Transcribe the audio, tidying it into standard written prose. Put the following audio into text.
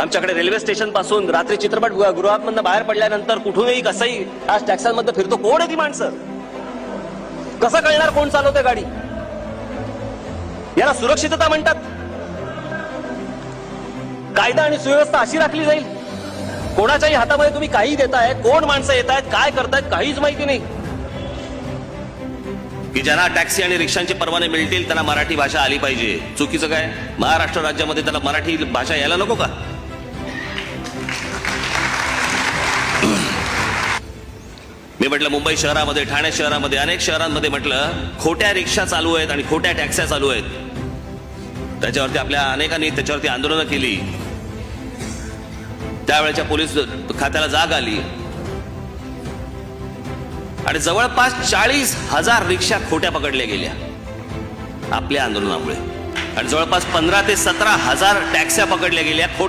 आमच्याकडे railway station पासून रात्री चित्रपट गृहामधनं बाहेर पडल्यानंतर कुठूनही कसंही आज टॅक्सांमध्ये फिरतो. कोण आहे ती माणसं? कसं कळणार कोण चालवते गाडी? याला सुरक्षितता म्हणतात? कायदा आणि सुव्यवस्था अशी राखली जाईल? कोणाच्याही हातामध्ये तुम्ही काही देताय, कोण माणसं येत आहेत, काय करतायत, काहीच माहिती नाही. की ज्यांना टॅक्सी आणि रिक्षांचे परवाने मिळतील त्यांना मराठी भाषा आली पाहिजे. चुकीचं काय? महाराष्ट्र राज्यामध्ये त्याला मराठी भाषा यायला नको का? मी म्हटलं मुंबई शहरामध्ये, ठाणे शहरामध्ये, अनेक शहरांमध्ये म्हटलं खोट्या रिक्षा चालू आहेत आणि खोट्या टॅक्स्या चालू आहेत. त्याच्यावरती आपल्या अनेकांनी त्याच्यावरती आंदोलनं केली. त्यावेळेच्या पोलीस खात्याला जाग आली आणि जवळपास 40,000 रिक्षा खोट्या पकडल्या गेल्या आपल्या आंदोलनामुळे आणि जवळपास 15,000 ते 17,000 टॅक्स्या पकडल्या गेल्या खोट्या.